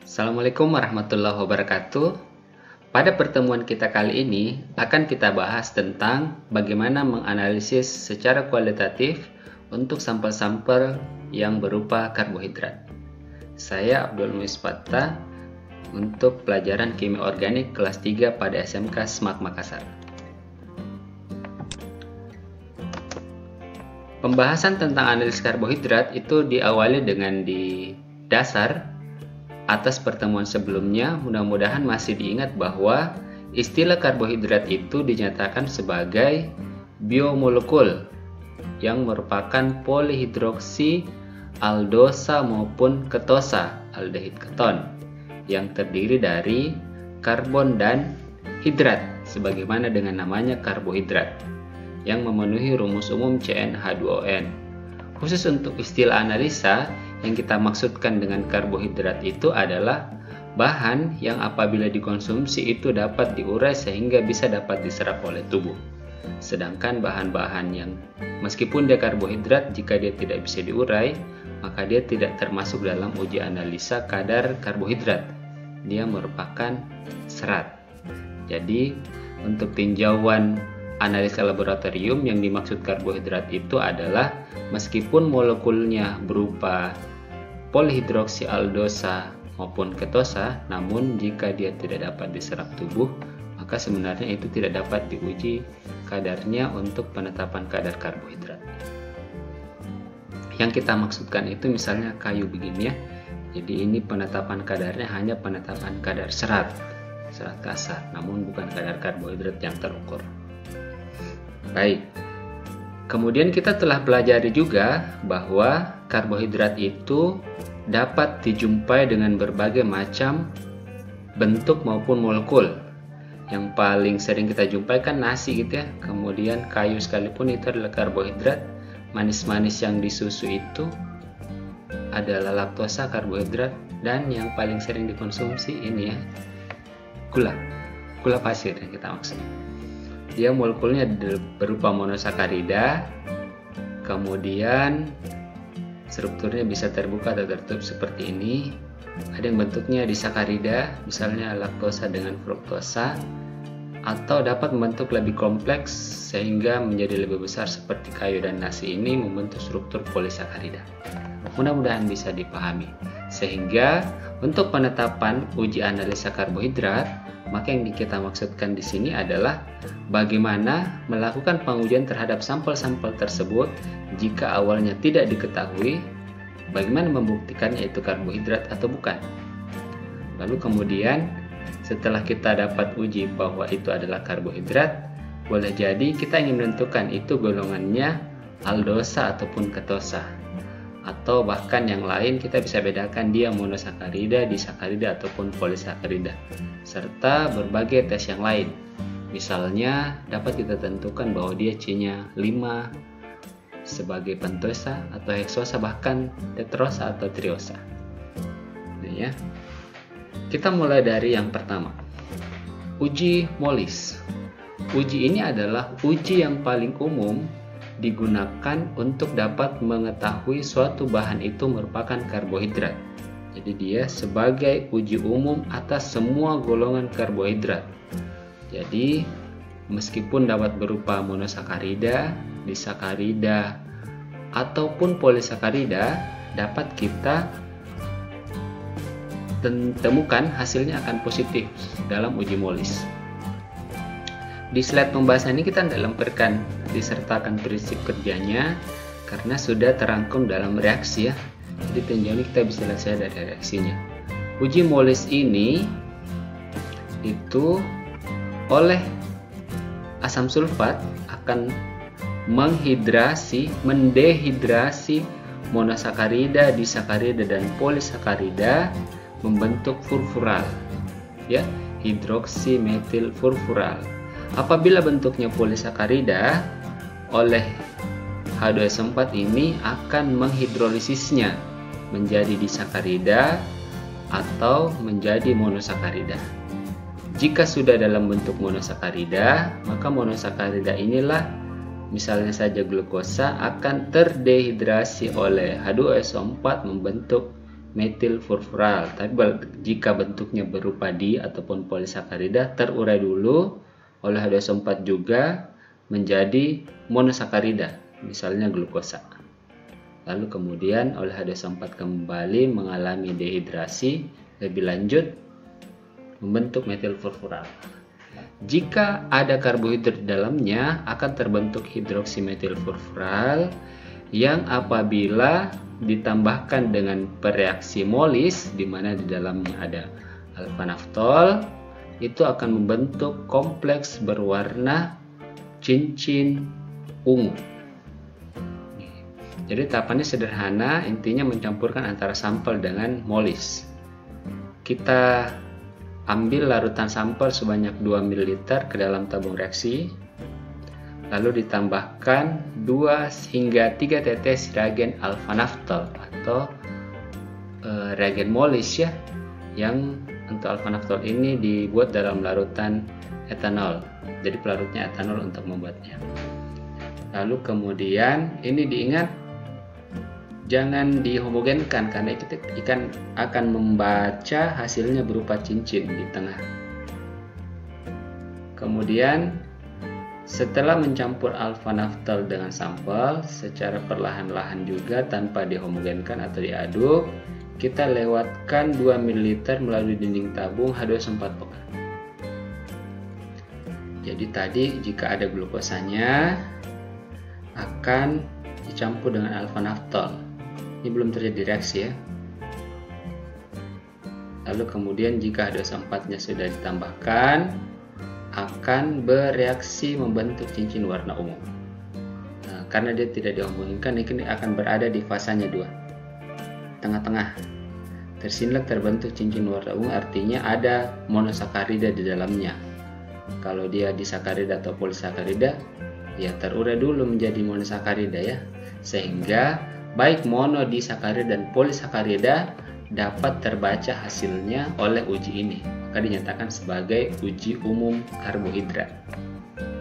Assalamualaikum warahmatullahi wabarakatuh. Pada pertemuan kita kali ini akan kita bahas tentang bagaimana menganalisis secara kualitatif untuk sampel-sampel yang berupa karbohidrat. Saya Abdul Muiz Fattah untuk pelajaran kimia organik kelas 3 pada SMK SMAK Makassar. Pembahasan tentang analisis karbohidrat itu diawali dengan di dasar atas pertemuan sebelumnya. Mudah-mudahan masih diingat bahwa istilah karbohidrat itu dinyatakan sebagai biomolekul yang merupakan polihidroksi aldosa maupun ketosa aldehid keton yang terdiri dari karbon dan hidrat sebagaimana dengan namanya karbohidrat yang memenuhi rumus umum CnH2ON. Khusus untuk istilah analisa, yang kita maksudkan dengan karbohidrat itu adalah bahan yang apabila dikonsumsi itu dapat diurai sehingga bisa dapat diserap oleh tubuh. Sedangkan bahan-bahan yang meskipun dia karbohidrat, jika dia tidak bisa diurai, maka dia tidak termasuk dalam uji analisa kadar karbohidrat. Dia merupakan serat. Jadi, untuk tinjauan analisa laboratorium yang dimaksud karbohidrat itu adalah meskipun molekulnya berupa polihidroksi aldosa maupun ketosa, namun jika dia tidak dapat diserap tubuh, maka sebenarnya itu tidak dapat diuji kadarnya untuk penetapan kadar karbohidrat. Yang kita maksudkan itu misalnya kayu begini ya. Jadi ini penetapan kadarnya hanya penetapan kadar serat kasar, namun bukan kadar karbohidrat yang terukur. Baik, kemudian kita telah pelajari juga bahwa karbohidrat itu dapat dijumpai dengan berbagai macam bentuk maupun molekul. Yang paling sering kita jumpai kan nasi gitu ya, kemudian kayu sekalipun itu adalah karbohidrat. Manis-manis yang di susu itu adalah laktosa karbohidrat, dan yang paling sering dikonsumsi ini ya, gula pasir yang kita maksud. Dia molekulnya berupa monosakarida, kemudian strukturnya bisa terbuka atau tertutup seperti ini. Ada yang bentuknya disakarida, misalnya laktosa dengan fruktosa, atau dapat membentuk lebih kompleks sehingga menjadi lebih besar seperti kayu dan nasi ini membentuk struktur polisakarida. Mudah-mudahan bisa dipahami. Sehingga untuk penetapan uji analisa karbohidrat, maka yang kita maksudkan di sini adalah bagaimana melakukan pengujian terhadap sampel-sampel tersebut jika awalnya tidak diketahui bagaimana membuktikannya itu karbohidrat atau bukan. Lalu kemudian setelah kita dapat uji bahwa itu adalah karbohidrat, boleh jadi kita ingin menentukan itu golongannya aldosa ataupun ketosa, atau bahkan yang lain kita bisa bedakan dia monosakarida, disakarida ataupun polisakarida, serta berbagai tes yang lain. Misalnya dapat kita tentukan bahwa dia C-nya 5 sebagai pentosa atau heksosa, bahkan tetrosa atau triosa. Nah, ya. Kita mulai dari yang pertama, uji molis. Uji ini adalah uji yang paling umum digunakan untuk dapat mengetahui suatu bahan itu merupakan karbohidrat. Jadi dia sebagai uji umum atas semua golongan karbohidrat. Jadi meskipun dapat berupa monosakarida, disakarida, ataupun polisakarida, dapat kita temukan hasilnya akan positif dalam uji molis. Di slide pembahasan ini kita tidak lemparkan disertakan prinsip kerjanya karena sudah terangkum dalam reaksi ya. Jadi tinjauan ini kita bisa lihat dari reaksinya. Uji molis ini itu oleh asam sulfat akan mendehidrasi monosakarida, disakarida dan polisakarida membentuk furfural ya, hidroksimetil furfural. Apabila bentuknya polisakarida, oleh H2SO4 ini akan menghidrolisisnya menjadi disakarida atau menjadi monosakarida. Jika sudah dalam bentuk monosakarida, maka monosakarida inilah, misalnya saja glukosa, akan terdehidrasi oleh H2SO4 membentuk metil furfural. Tapi jika bentuknya berupa di ataupun polisakarida, terurai dulu oleh H2SO4 juga menjadi monosakarida, misalnya glukosa. Lalu kemudian oleh H2SO4 kembali mengalami dehidrasi lebih lanjut membentuk metil furfural. Jika ada karbohidrat di dalamnya, akan terbentuk hidroksimetil furfural yang apabila ditambahkan dengan bereaksi Molis, di mana di dalamnya ada alfa naftol, itu akan membentuk kompleks berwarna cincin ungu. Jadi tahapannya sederhana, intinya mencampurkan antara sampel dengan Molis. Kita ambil larutan sampel sebanyak 2 ml ke dalam tabung reaksi, lalu ditambahkan 2 hingga 3 tetes reagen alfa naftol atau reagen Molis ya, yang untuk alfa naftol ini dibuat dalam larutan etanol. Jadi pelarutnya etanol untuk membuatnya. Lalu kemudian ini diingat jangan dihomogenkan karena ikan akan membaca hasilnya berupa cincin di tengah. Kemudian setelah mencampur alfa naftol dengan sampel secara perlahan-lahan juga tanpa dihomogenkan atau diaduk, kita lewatkan 2 ml melalui dinding tabung H2SO4 pekat. Jadi tadi jika ada glukosanya akan dicampur dengan alfa naftol. Ini belum terjadi reaksi ya. Lalu kemudian jika H2SO4-nya sudah ditambahkan, akan bereaksi membentuk cincin warna ungu. Nah, karena dia tidak dihomogenkan, ini akan berada di fasanya 2, tengah-tengah. Tersinlet terbentuk cincin warna ungu, artinya ada monosakarida di dalamnya. Kalau dia disakarida atau polisakarida, ya terurai dulu menjadi monosakarida ya, sehingga baik monodisakarida dan polisakarida dapat terbaca hasilnya oleh uji ini, maka dinyatakan sebagai uji umum karbohidrat.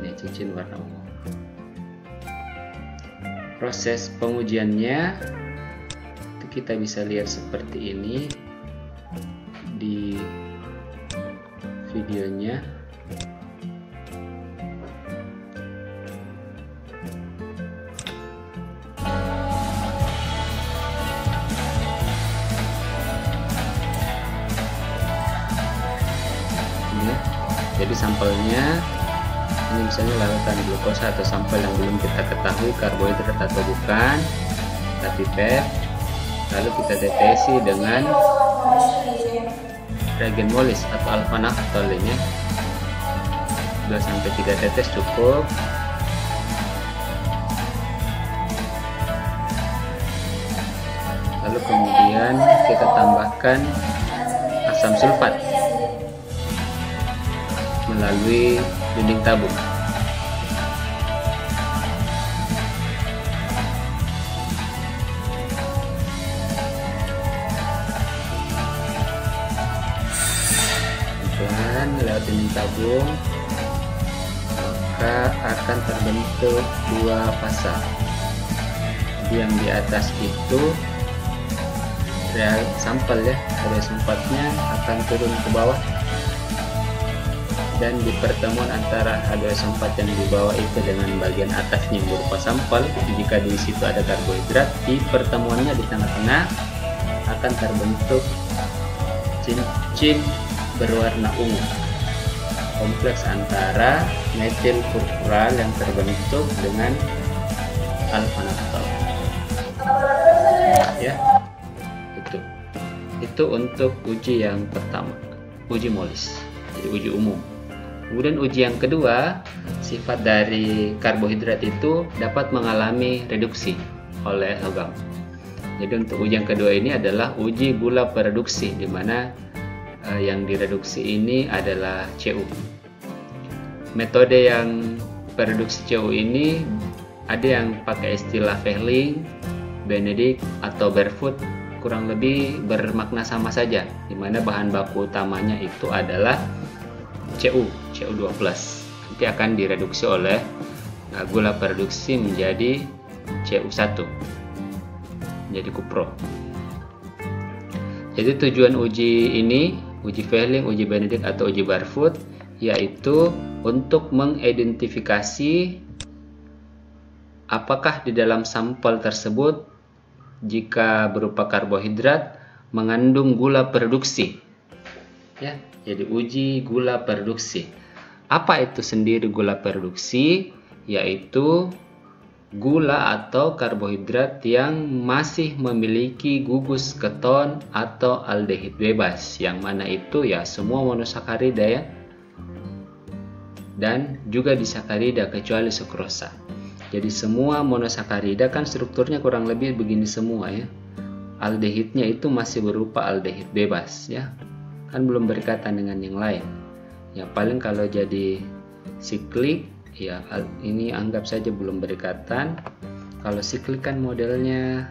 Ini cincin warna ungu. Proses pengujiannya itu kita bisa lihat seperti ini di videonya. Jadi sampelnya ini misalnya larutan glukosa atau sampel yang belum kita ketahui karbohidrat atau bukan, tapi pep. Lalu kita deteksi dengan reagen Molis atau alfa naftolnya. 2-3 tetes cukup. Lalu kemudian kita tambahkan asam sulfat melalui dinding tabung. Pelan lewat dinding tabung, maka akan terbentuk 2 fasa. Jadi yang di atas itu sampel ya, H2SO4-nya akan turun ke bawah. Dan di pertemuan antara H2SO4 yang di bawah itu dengan bagian atasnya berupa sampel, jika di situ ada karbohidrat, di pertemuannya di tengah-tengah akan terbentuk cincin berwarna ungu, kompleks antara metil furfural yang terbentuk dengan alfa naftol. Ya, itu untuk uji yang pertama, uji Molis, jadi uji umum. Kemudian uji yang kedua, sifat dari karbohidrat itu dapat mengalami reduksi oleh logam. Jadi untuk uji yang kedua ini adalah uji gula pereduksi, di mana yang direduksi ini adalah CU. Metode yang pereduksi CU ini ada yang pakai istilah Fehling, Benedict atau Barefoot, kurang lebih bermakna sama saja, di mana bahan baku utamanya itu adalah CU2+, nanti akan direduksi oleh gula pereduksi menjadi CU1, menjadi kupro. Jadi tujuan uji ini, uji Vehling, uji Benedict atau uji Barfoot, yaitu untuk mengidentifikasi apakah di dalam sampel tersebut jika berupa karbohidrat mengandung gula produksi. Ya, jadi uji gula produksi. Apa itu sendiri gula produksi? Yaitu gula atau karbohidrat yang masih memiliki gugus keton atau aldehid bebas, yang mana itu ya semua monosakarida ya, dan juga disakarida kecuali sukrosa. Jadi semua monosakarida kan strukturnya kurang lebih begini semua ya. Aldehidnya itu masih berupa aldehid bebas ya, kan belum berikatan dengan yang lain. Ya paling kalau jadi siklik ya ini anggap saja belum berikatan. Kalau siklik kan modelnya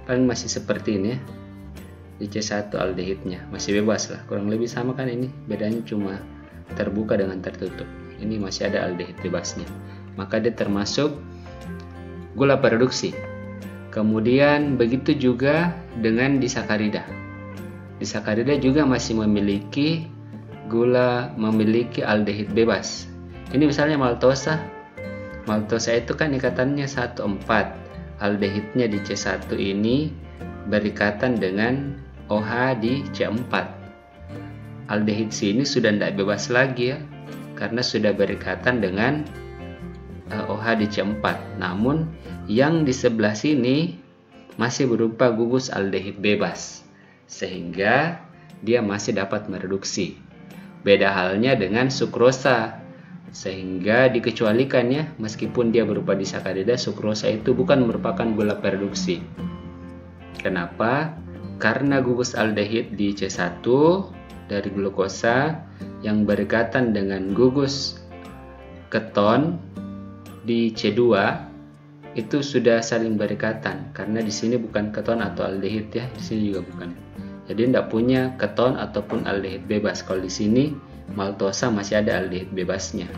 paling masih seperti ini ya. Di C1 aldehidnya masih bebas lah, kurang lebih sama kan, ini bedanya cuma terbuka dengan tertutup. Ini masih ada aldehid bebasnya, maka dia termasuk gula produksi. Kemudian begitu juga dengan disakarida. Disakarida juga masih memiliki aldehid bebas. Ini misalnya maltosa. Maltosa itu kan ikatannya 1,4. Aldehidnya di C1 ini berikatan dengan OH di C4. Aldehid sini sudah tidak bebas lagi ya, karena sudah berikatan dengan OH di C4. Namun yang di sebelah sini masih berupa gugus aldehid bebas, sehingga dia masih dapat mereduksi. Beda halnya dengan sukrosa, sehingga dikecualikan ya, meskipun dia berupa disakarida, sukrosa itu bukan merupakan gula produksi. Kenapa? Karena gugus aldehid di C1 dari glukosa yang berikatan dengan gugus keton di C2 itu sudah saling berikatan, karena di sini bukan keton atau aldehid ya, di sini juga bukan. Jadi tidak punya keton ataupun aldehid bebas. Kalau di sini maltosa masih ada aldehid bebasnya,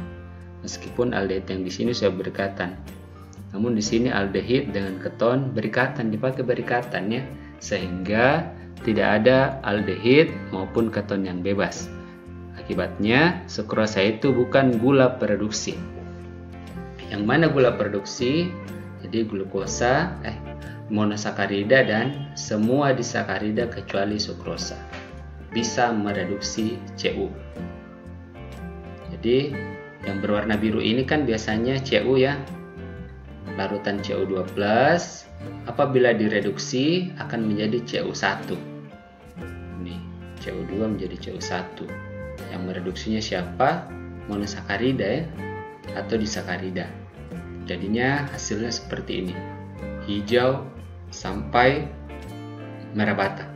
meskipun aldehid yang di sini sudah berikatan. Namun di sini aldehid dengan keton berikatan, dipakai berikatannya, sehingga tidak ada aldehid maupun keton yang bebas. Akibatnya sukrosa itu bukan gula produksi. Yang mana gula produksi? Jadi glukosa, monosakarida dan semua disakarida kecuali sukrosa bisa mereduksi CU. Jadi yang berwarna biru ini kan biasanya CU ya, larutan CU2+, apabila direduksi akan menjadi CU1. Ini CU2 menjadi CU1. Yang mereduksinya siapa? Monosakarida ya, atau disakarida. Jadinya hasilnya seperti ini, hijau sampai merah bata.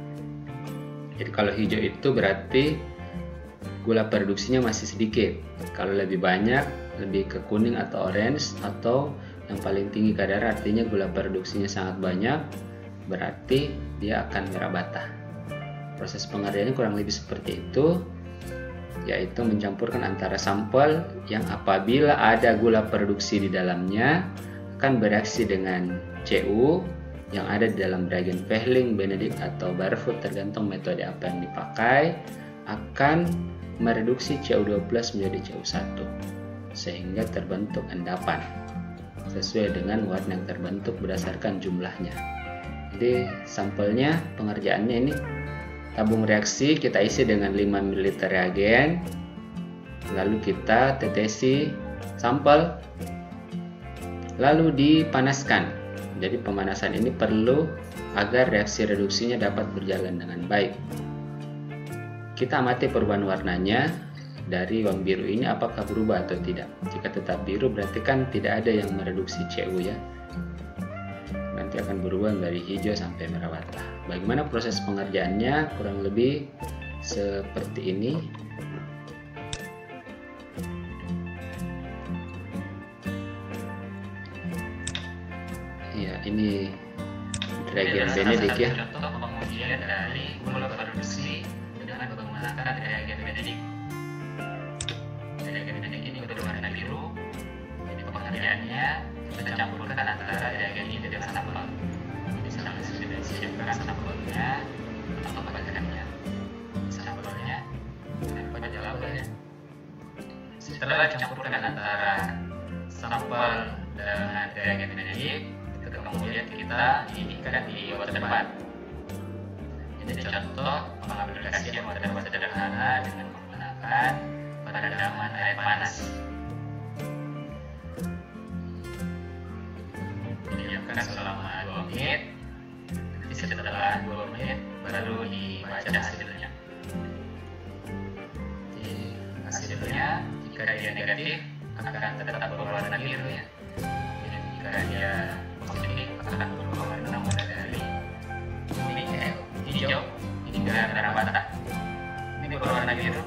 Jadi kalau hijau itu berarti gula produksinya masih sedikit. Kalau lebih banyak, lebih ke kuning atau orange, atau yang paling tinggi kadar artinya gula produksinya sangat banyak, berarti dia akan merah bata. Proses pengerjaannya kurang lebih seperti itu, yaitu mencampurkan antara sampel yang apabila ada gula produksi di dalamnya akan bereaksi dengan CU yang ada di dalam reagen Vehling, Benedict atau Barfoot tergantung metode apa yang dipakai, akan mereduksi CU2+ menjadi CU1 sehingga terbentuk endapan sesuai dengan warna yang terbentuk berdasarkan jumlahnya. Jadi sampelnya, pengerjaannya ini tabung reaksi kita isi dengan 5 ml reagen, lalu kita tetesi sampel, lalu dipanaskan. Jadi pemanasan ini perlu agar reaksi reduksinya dapat berjalan dengan baik. Kita amati perubahan warnanya dari yang biru ini apakah berubah atau tidak. Jika tetap biru berarti kan tidak ada yang mereduksi CU ya. Nanti akan berubah dari hijau sampai merah bata. Bagaimana proses pengerjaannya? Kurang lebih seperti ini. Ya, ini reagen Benedict ya. Contoh pengujian dari gula produksi dengan menggunakan reagen Benedict. Reagen Benedict ini berwarna biru. Jadi pengerjaannya kita campurkan antara reagen ini dengan sampel. Misalnya sudah disiapkan sampelnya atau pakai Setelah dicampurkan antara sampel dengan reagen magic, kemudian kita didihkan di water bath. Ini contoh pengambilan khasiat water bath sederhana dengan menggunakan peredaman air panas. Didiamkan selama 2 menit. Nanti setelah 2 menit baru dibaca hasilnya. Hasilnya jika dia negatif akan tetap berwarna biru ya. Jadi jika dia positif akan berwarna mulai dari kuning hijau hingga merah bata. Ini berwarna biru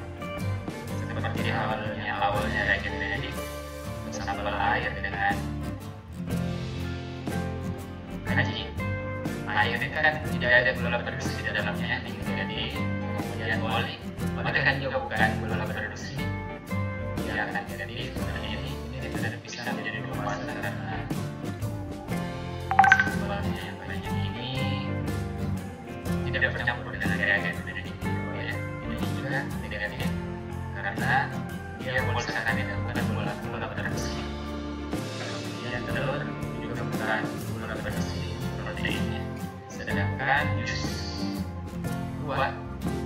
seperti awalnya reagen magic sampel air dengan haji. Air ini kan tidak ada gula produksi di dalamnya, jadi kemudian oli kan juga bukan gula produksi. Ya kan, jadi seperti ini tidak bisa menjadi dua fase karena sampelnya yang banyak ini tidak bercampur dengan reagen magic. Ini juga negatif karena dia polisakarida bukan gula produksi. Kemudian telur juga bukan gula produksi proteinnya. Sedangkan jus buah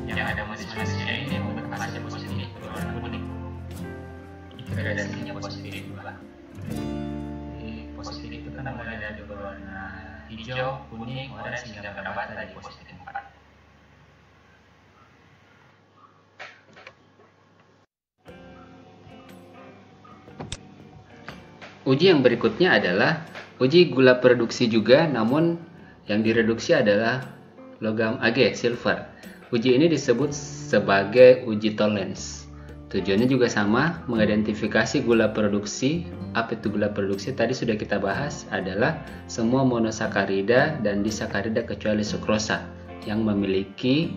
yang ada manis-manisnya ini membuat hasil positif berwarna kuning. Gradasinya positif juga. Positif itu kan mulai dari berwarna hijau, kuning, oranye hingga merah bata di positif 4. Uji yang berikutnya adalah uji gula produksi juga, namun yang direduksi adalah logam Ag, silver. Uji ini disebut sebagai uji tolerance. Tujuannya juga sama, mengidentifikasi gula produksi. Apa itu gula produksi? Tadi sudah kita bahas, adalah semua monosakarida dan disakarida kecuali sukrosa yang memiliki,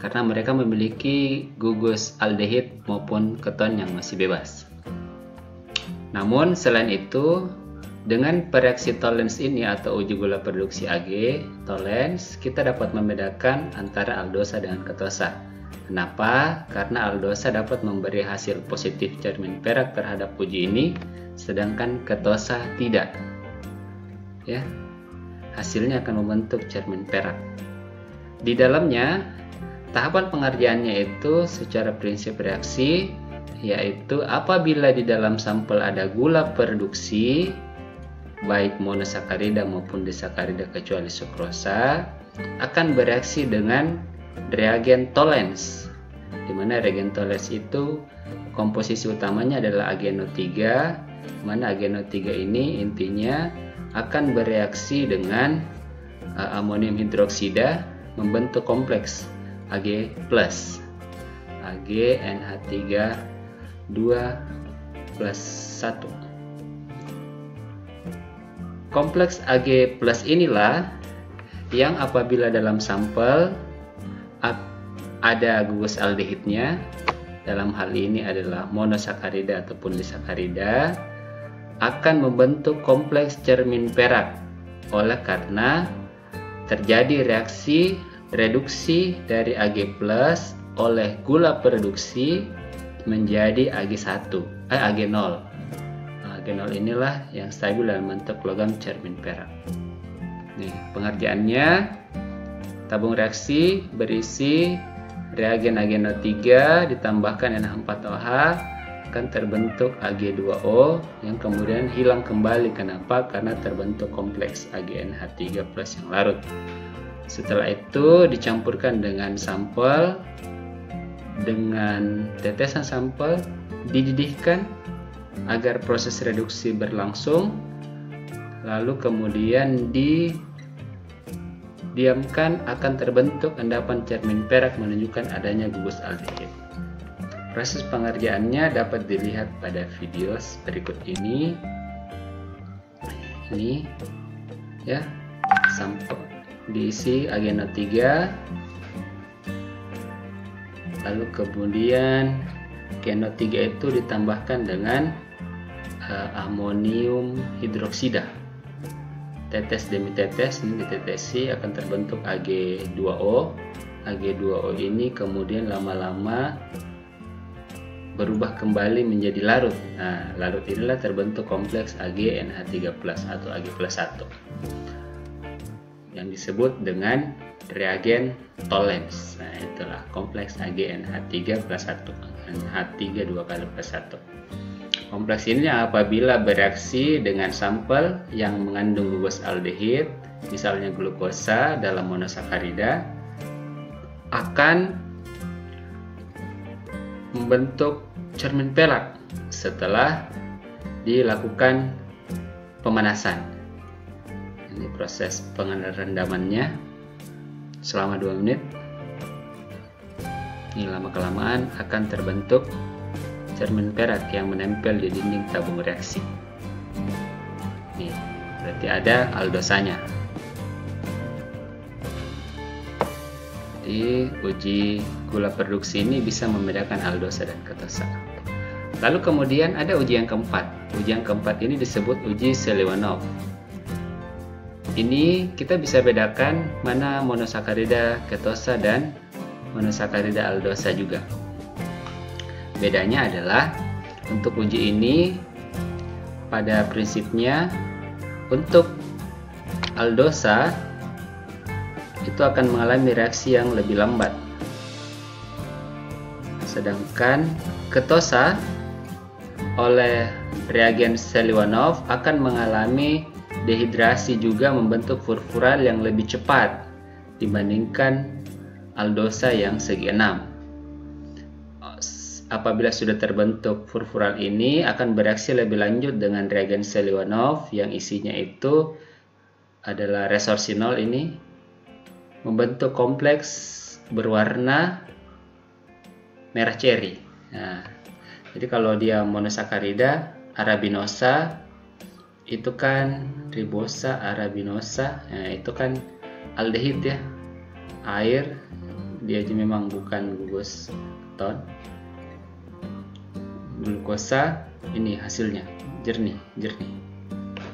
karena mereka memiliki gugus aldehid maupun keton yang masih bebas. Namun selain itu, dengan pereaksi tolerance ini atau uji gula produksi Ag, tolerance, kita dapat membedakan antara aldosa dengan ketosa. Kenapa? Karena aldosa dapat memberi hasil positif cermin perak terhadap uji ini, sedangkan ketosa tidak. Ya, hasilnya akan membentuk cermin perak. Di dalamnya, tahapan pengerjaannya itu secara prinsip reaksi, yaitu apabila di dalam sampel ada gula produksi, baik monosakarida maupun disakarida kecuali sukrosa, akan bereaksi dengan reagen tolerance, di mana reagen tolerance itu komposisi utamanya adalah AgNO3, mana AgNO3 ini intinya akan bereaksi dengan amonium hidroksida membentuk kompleks Ag+, AgNH3 2+1. Kompleks Ag+ inilah yang apabila dalam sampel ada gugus aldehidnya, dalam hal ini adalah monosakarida ataupun disakarida, akan membentuk kompleks cermin perak oleh karena terjadi reaksi reduksi dari Ag+ oleh gula produksi menjadi Ag0. Ag0 inilah yang stabil dalam bentuk logam cermin perak. Nih, pengerjaannya, tabung reaksi berisi reagen AgNO3 ditambahkan NH4OH akan terbentuk Ag2O yang kemudian hilang kembali. Kenapa? Karena terbentuk kompleks AgNH3+ yang larut. Setelah itu dicampurkan dengan sampel, dengan tetesan sampel dididihkan agar proses reduksi berlangsung, lalu kemudian diamkan, akan terbentuk endapan cermin perak menunjukkan adanya gugus aldehid. Proses pengerjaannya dapat dilihat pada video berikut ini. Ini ya, sampel diisi AgNO3, lalu kemudian AgNO3 itu ditambahkan dengan amonium hidroksida. Tetes demi tetes ini ditetesi akan terbentuk Ag2O. Ag2O ini kemudian lama-lama berubah kembali menjadi larut. Nah, larut inilah terbentuk kompleks AgNH3+ atau Ag+1 yang disebut dengan reagen Tollens. Nah, itulah kompleks AgNH3+1, H3 2 kali plus 1. Kompleks ini apabila bereaksi dengan sampel yang mengandung gugus aldehid, misalnya glukosa dalam monosakarida, akan membentuk cermin perak setelah dilakukan pemanasan. Ini proses pengerendamannya selama 2 menit. Ini lama-kelamaan akan terbentuk cermin perak yang menempel di dinding tabung reaksi. Nih, berarti ada aldosanya. Jadi uji gula produksi ini bisa membedakan aldosa dan ketosa. Lalu kemudian ada uji yang keempat. Uji yang keempat ini disebut uji Seliwanov. Ini kita bisa bedakan mana monosakarida ketosa dan monosakarida aldosa juga. Bedanya adalah untuk uji ini pada prinsipnya untuk aldosa itu akan mengalami reaksi yang lebih lambat. Sedangkan ketosa oleh reagen Seliwanov akan mengalami dehidrasi juga membentuk furfural yang lebih cepat dibandingkan aldosa yang segi 6. Apabila sudah terbentuk furfural ini akan bereaksi lebih lanjut dengan reagen Seliwanov yang isinya itu adalah resorcinol ini membentuk kompleks berwarna merah ceri. Nah, jadi kalau dia monosakarida arabinosa itu kan ribosa arabinosa, nah itu kan aldehid ya, air, dia memang bukan gugus keton. Glukosa ini hasilnya jernih.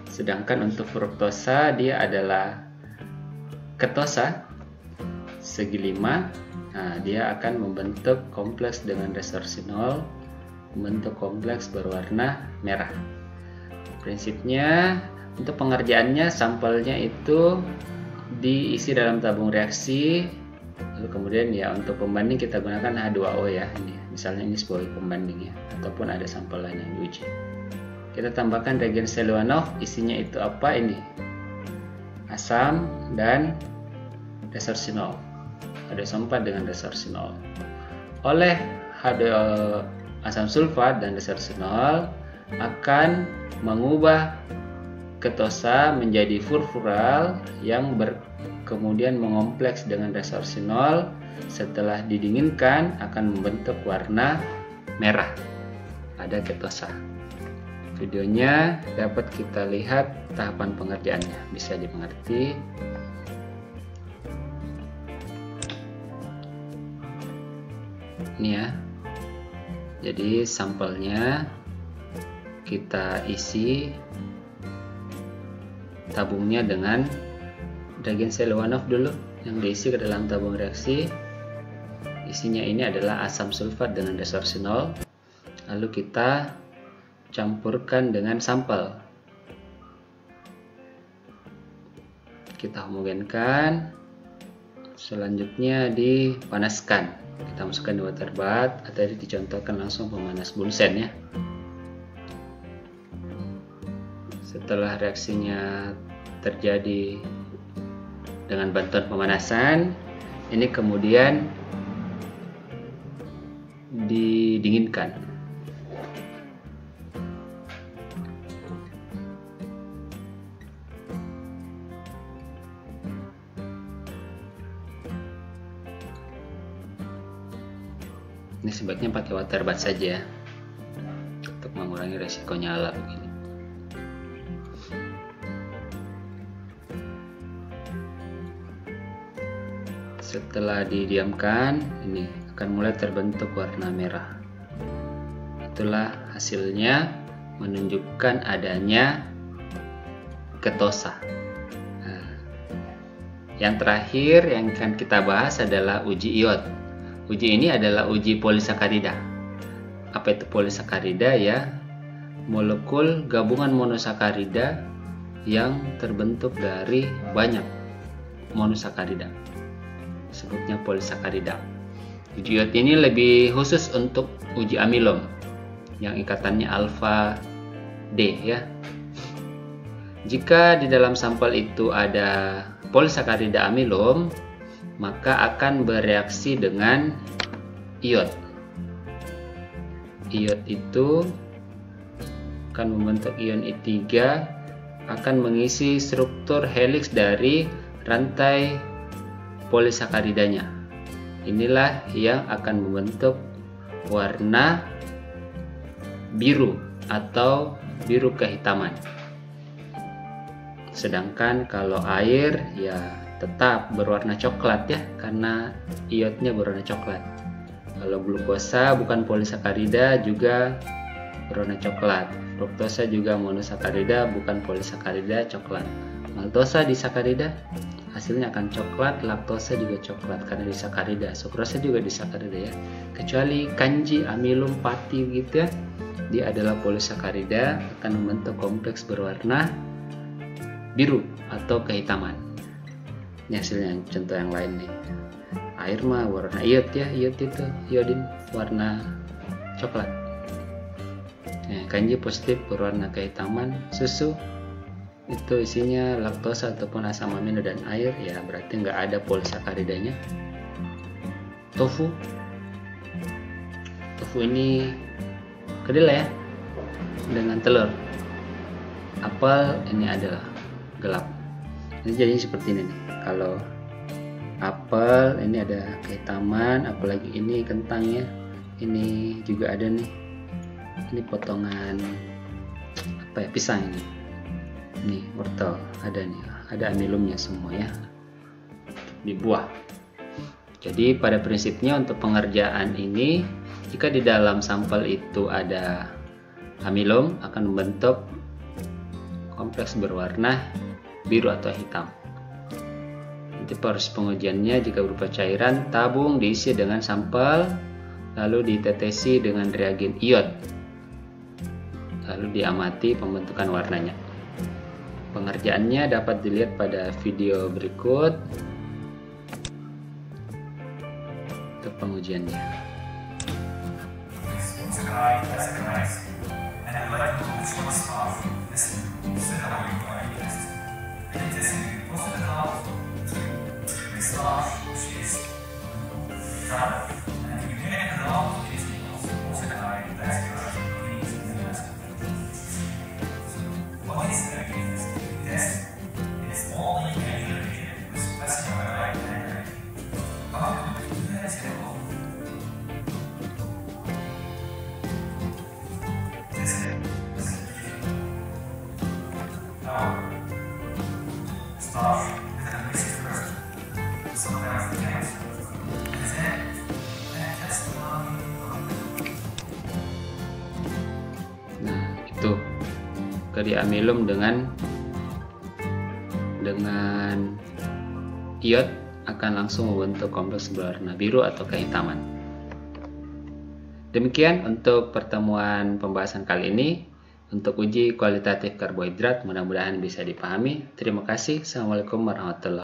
Sedangkan untuk fruktosa dia adalah ketosa segi 5. Nah, dia akan membentuk kompleks dengan resorcinol, membentuk kompleks berwarna merah. Prinsipnya untuk pengerjaannya sampelnya itu diisi dalam tabung reaksi, lalu kemudian ya untuk pembanding kita gunakan H2O ya, ini misalnya ini sebagai pembanding ya, ataupun ada sampel lain yang diuji. Kita tambahkan reagen Seliwanov, isinya itu apa ini? Asam dan resorcinol. H2O4 dengan resorcinol. Oleh H2O asam sulfat dan resorcinol akan mengubah ketosa menjadi furfural yang kemudian mengompleks dengan resorcinol. Setelah didinginkan akan membentuk warna merah. Ada ketosa. Videonya dapat kita lihat tahapan pengerjaannya, bisa dimengerti. Ini ya, jadi sampelnya kita isi tabungnya dengan reagen Seliwanov dulu yang diisi ke dalam tabung reaksi. Isinya ini adalah asam sulfat dengan resorcinol, lalu kita campurkan dengan sampel, kita homogenkan, selanjutnya dipanaskan. Kita masukkan di water bath, atau dicontohkan langsung pemanas Bunsen ya. Setelah reaksinya terjadi dengan bantuan pemanasan, ini kemudian didinginkan. Ini sebaiknya pakai water bath saja untuk mengurangi resiko nyala begini. Setelah didiamkan, ini akan mulai terbentuk warna merah. Itulah hasilnya, menunjukkan adanya ketosa. Nah, yang terakhir yang akan kita bahas adalah uji iod. Uji ini adalah uji polisakarida. Apa itu polisakarida? Ya, molekul gabungan monosakarida yang terbentuk dari banyak monosakarida, sebutnya polisakarida. Uji iod ini lebih khusus untuk uji amilom yang ikatannya alfa D ya. Jika di dalam sampel itu ada polisakarida amilom, maka akan bereaksi dengan iod. Iod itu akan membentuk ion I3, akan mengisi struktur helix dari rantai polisakaridanya. Inilah yang akan membentuk warna biru atau biru kehitaman. Sedangkan kalau air ya tetap berwarna coklat ya, karena iodnya berwarna coklat. Kalau glukosa bukan polisakarida juga berwarna coklat. Fruktosa juga monosakarida bukan polisakarida, coklat. Maltosa disakarida, hasilnya akan coklat. Laktosa juga coklat karena disakarida. Sukrosa juga disakarida ya. Kecuali kanji, amilum, pati gitu ya, dia adalah polisakarida, akan membentuk kompleks berwarna biru atau kehitaman. Ini hasilnya contoh yang lain nih. Air mah warna iod ya, iod itu iodin warna coklat. Kanji positif berwarna kehitaman. Susu itu isinya laktosa ataupun asam amino dan air, ya berarti nggak ada polisakaridanya. Tofu ini kedelai ya, dengan telur. Apel ini adalah gelap. Ini jadi seperti ini nih. Kalau apel ini ada kehitaman, apalagi ini kentang ya, ini juga ada nih, ini potongan apa ya, pisang ini, nih wortel ada nih, ada amilumnya semua ya di buah. Jadi pada prinsipnya untuk pengerjaan ini, jika di dalam sampel itu ada amilum, akan membentuk kompleks berwarna biru atau hitam. Nanti proses pengujiannya, jika berupa cairan, tabung diisi dengan sampel, lalu ditetesi dengan reagen iod, lalu diamati pembentukan warnanya. Pengerjaannya dapat dilihat pada video berikut untuk pengujiannya. Nah, itu keriamilum dengan iod akan langsung membentuk kompleks berwarna biru atau kehitaman. Demikian untuk pertemuan pembahasan kali ini. Untuk uji kualitatif karbohidrat, mudah-mudahan bisa dipahami. Terima kasih. Assalamualaikum warahmatullahi wabarakatuh.